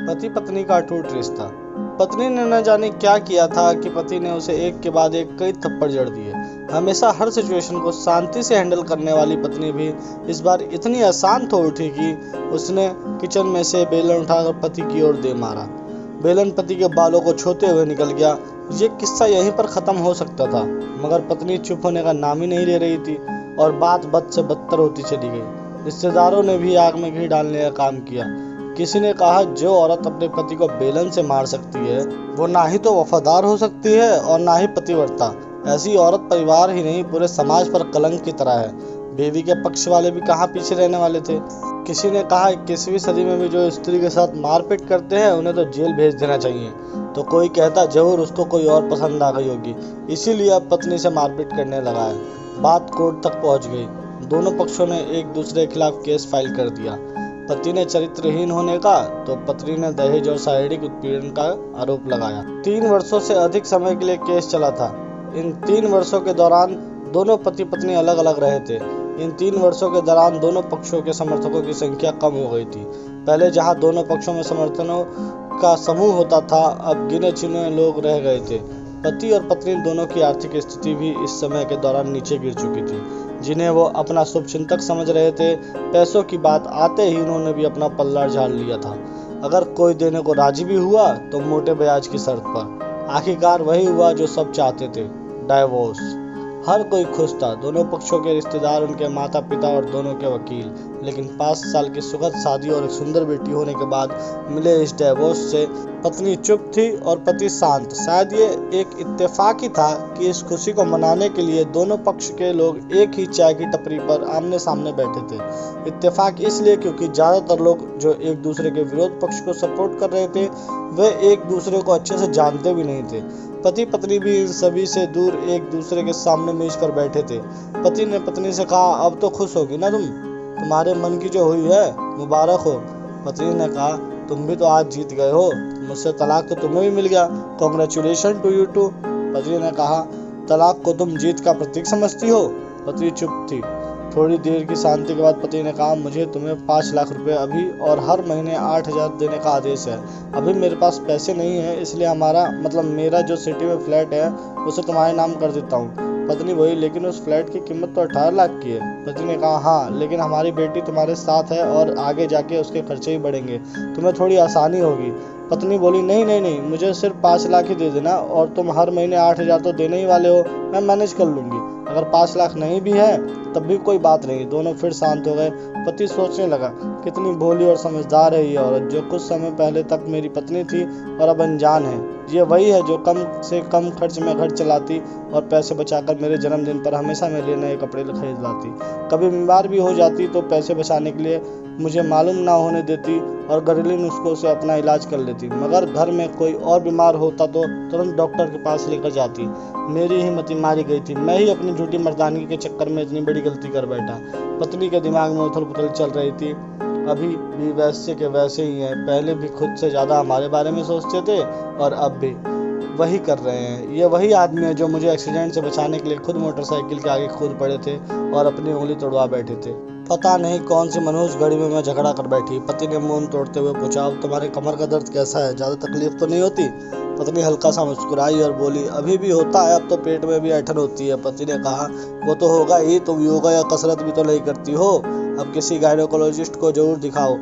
पति पत्नी का अटूट रिश्ता। पत्नी ने न जाने क्या किया था कि पति ने उसे एक के बाद एक कई थप्पड़ जड़ दिए। हमेशा हर सिचुएशन को शांति से हैंडल करने वाली पत्नी भी इस बार इतनी अशांत हो उठी कि उसने किचन में से बेलन उठाकर पति की ओर दे मारा। बेलन पति के बालों को छूते हुए निकल गया। ये किस्सा यहीं पर खत्म हो सकता था, मगर पत्नी चुप होने का नाम ही नहीं ले रही थी और बात बद से बदतर होती चली गई। रिश्तेदारों ने भी आग में घी डालने का काम किया। किसी ने कहा, जो औरत अपने पति को बेलन से मार सकती है वो ना ही तो वफादार हो सकती है और ना ही पतिव्रता। ऐसी औरत परिवार ही नहीं पूरे समाज पर कलंक की तरह है। बीवी के पक्ष वाले भी कहाँ पीछे रहने वाले थे। किसी ने कहा, 21वीं सदी में भी जो स्त्री के साथ मारपीट करते हैं उन्हें तो जेल भेज देना चाहिए। तो कोई कहता, जरूर उसको कोई और पसंद आ गई होगी, इसीलिए अब पत्नी से मारपीट करने लगा है। बात कोर्ट तक पहुंच गई। दोनों पक्षों ने एक दूसरे के खिलाफ केस फाइल कर दिया। पति ने चरित्रहीन होने का तो पत्नी ने दहेज और शारीरिक उत्पीड़न का आरोप लगाया। 3 वर्षों से अधिक समय के लिए केस चला था। इन 3 वर्षों के दौरान दोनों पति पत्नी अलग अलग रहे थे। इन 3 वर्षों के दौरान दोनों पक्षों के समर्थकों की संख्या कम हो गई थी। पहले जहां दोनों पक्षों में समर्थनों का समूह होता था, अब गिने चुने लोग रह गए थे। पति और पत्नी दोनों की आर्थिक स्थिति भी इस समय के दौरान नीचे गिर चुकी थी। जिन्हें वो अपना शुभचिंतक समझ रहे थे, पैसों की बात आते ही उन्होंने भी अपना पल्ला झाड़ लिया था। अगर कोई देने को राजी भी हुआ तो मोटे ब्याज की शर्त पर। आखिरकार वही हुआ जो सब चाहते थे, डाइवोर्स। हर कोई खुश था, दोनों पक्षों के रिश्तेदार, उनके माता पिता और दोनों के वकील। लेकिन 5 साल की सुखद शादी और एक सुंदर बेटी होने के बाद मिले इस डाइवोर्स से पत्नी चुप थी और पति शांत। शायद ये एक इत्तेफाक ही था कि इस खुशी को मनाने के लिए दोनों पक्ष के लोग एक ही चाय की टपरी पर आमने सामने बैठे थे। इत्तेफाक इसलिए क्योंकि ज्यादातर लोग जो एक दूसरे के विरोध पक्ष को सपोर्ट कर रहे थे वे एक दूसरे को अच्छे से जानते भी नहीं थे। पति पत्नी भी इन सभी से दूर एक दूसरे के सामने मेज पर बैठे थे। पति ने पत्नी से कहा, अब तो खुश होगी ना तुम्हारे मन की जो हुई है, मुबारक हो। पत्नी ने कहा, तुम भी तो आज जीत गए हो, मुझसे तलाक तो तुम्हें भी मिल गया, कांग्रेचुलेशन टू यू टू। पत्नी ने कहा, तलाक को तुम जीत का प्रतीक समझती हो। पत्नी चुप थी। थोड़ी देर की शांति के बाद पति ने कहा, मुझे तुम्हें 5 लाख रुपए अभी और हर महीने 8,000 देने का आदेश है। अभी मेरे पास पैसे नहीं है, इसलिए मेरा जो सिटी में फ्लैट है उसे तुम्हारे नाम कर देता हूँ। पत्नी बोली, लेकिन उस फ्लैट की कीमत तो 18 लाख की है। पति ने कहा, हाँ, लेकिन हमारी बेटी तुम्हारे साथ है और आगे जाके उसके खर्चे ही बढ़ेंगे, तुम्हें थोड़ी आसानी होगी। पत्नी बोली, नहीं, मुझे सिर्फ 5 लाख ही दे देना और तुम हर महीने 8,000 तो देने ही वाले हो, मैं मैनेज कर लूंगी। अगर 5 लाख नहीं भी है तब भी कोई बात नहीं। दोनों फिर शांत हो गए। पति सोचने लगा, कितनी भोली और समझदार है ये औरत, जो कुछ समय पहले तक मेरी पत्नी थी और अब अनजान है। ये वही है जो कम से कम खर्च में घर चलाती और पैसे बचाकर मेरे जन्मदिन पर हमेशा मेरे लिए नए कपड़े खरीद लाती। कभी बीमार भी हो जाती तो पैसे बचाने के लिए मुझे मालूम ना होने देती और घरेलू नुस्खों से अपना इलाज कर लेती। मगर घर में कोई और बीमार होता तो तुरंत डॉक्टर के पास लेकर जाती। मेरी ही मति मारी गई थी। मैं ही अपनी झूठी मर्दानगी के चक्कर में इतनी बड़ी गलती कर बैठा। पत्नी के दिमाग में उथल पुथल चल रही थी। अभी भी वैसे के वैसे ही हैं। पहले भी खुद से ज्यादा हमारे बारे में सोचते थे और अब भी वही कर रहे हैं। ये वही आदमी है जो मुझे एक्सीडेंट से बचाने के लिए खुद मोटरसाइकिल के आगे कूद पड़े थे और अपनी उंगली तोड़वा बैठे थे। पता नहीं कौन सी मनहूस घड़ी में मैं झगड़ा कर बैठी। पति ने मुंह तोड़ते हुए पूछा, अब तुम्हारे कमर का दर्द कैसा है, ज्यादा तकलीफ तो नहीं होती? पत्नी हल्का सा मुस्कुराई और बोली, अभी भी होता है, अब तो पेट में भी ऐंठन होती है। पति ने कहा, वो तो होगा ही, तुम योगा या कसरत भी तो नहीं करती हो, अब किसी गायनेकोलॉजिस्ट को जरूर दिखाओ।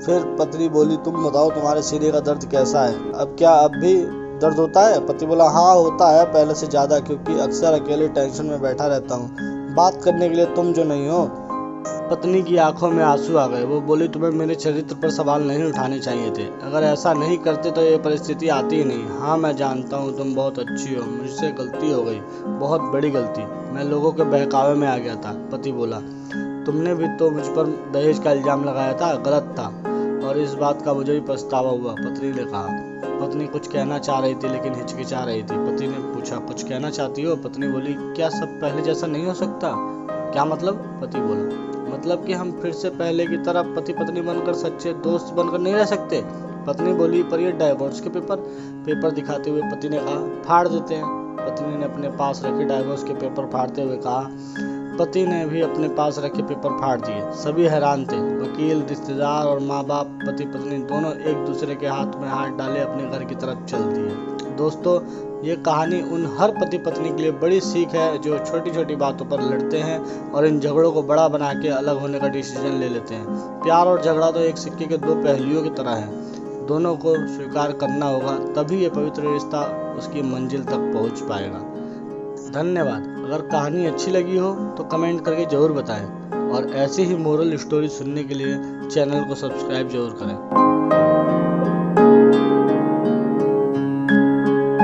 फिर पत्नी बोली, तुम बताओ तुम्हारे सीने का दर्द कैसा है, अब भी दर्द होता है? पति बोला, हाँ होता है, पहले से ज्यादा, क्योंकि अक्सर अकेले टेंशन में बैठा रहता हूँ, बात करने के लिए तुम जो नहीं हो। पत्नी की आंखों में आंसू आ गए। वो बोली, तुम्हें मेरे चरित्र पर सवाल नहीं उठाने चाहिए थे। अगर ऐसा नहीं करते तो ये परिस्थिति आती ही नहीं। हाँ, मैं जानता हूँ तुम बहुत अच्छी हो, मुझसे गलती हो गई, बहुत बड़ी गलती, मैं लोगों के बहकावे में आ गया था। पति बोला, तुमने भी तो मुझ पर दहेज का इल्जाम लगाया था, गलत था, और इस बात का मुझे भी पछतावा हुआ। पत्नी ने कहा। पत्नी कुछ कहना चाह रही थी लेकिन हिचकिचा रही थी। पति ने पूछा, कुछ कहना चाहती हो? पत्नी बोली, क्या सब पहले जैसा नहीं हो सकता? क्या मतलब? पति बोला, मतलब कि हम फिर से पहले की तरह पति पत्नी बनकर सच्चे दोस्त बनकर नहीं रह सकते। पत्नी बोली, पर ये डाइवोर्स के पेपर दिखाते हुए पति ने कहा, फाड़ देते हैं। पत्नी ने अपने पास रखे डाइवोर्स के पेपर फाड़ते हुए कहा, पति ने भी अपने पास रखे पेपर फाड़ दिए। सभी हैरान थे। वकील, रिश्तेदार और माँ बाप, पति पत्नी दोनों एक दूसरे के हाथ में हाथ डाले अपने घर की तरफ चल दिए। दोस्तों, ये कहानी उन हर पति पत्नी के लिए बड़ी सीख है जो छोटी छोटी बातों पर लड़ते हैं और इन झगड़ों को बड़ा बना के अलग होने का डिसीजन ले लेते हैं। प्यार और झगड़ा तो एक सिक्के के दो पहलुओं की तरह है। दोनों को स्वीकार करना होगा, तभी ये पवित्र रिश्ता उसकी मंजिल तक पहुंच पाएगा। धन्यवाद। अगर कहानी अच्छी लगी हो तो कमेंट करके जरूर बताएं और ऐसी ही मोरल स्टोरी सुनने के लिए चैनल को सब्सक्राइब जरूर करें।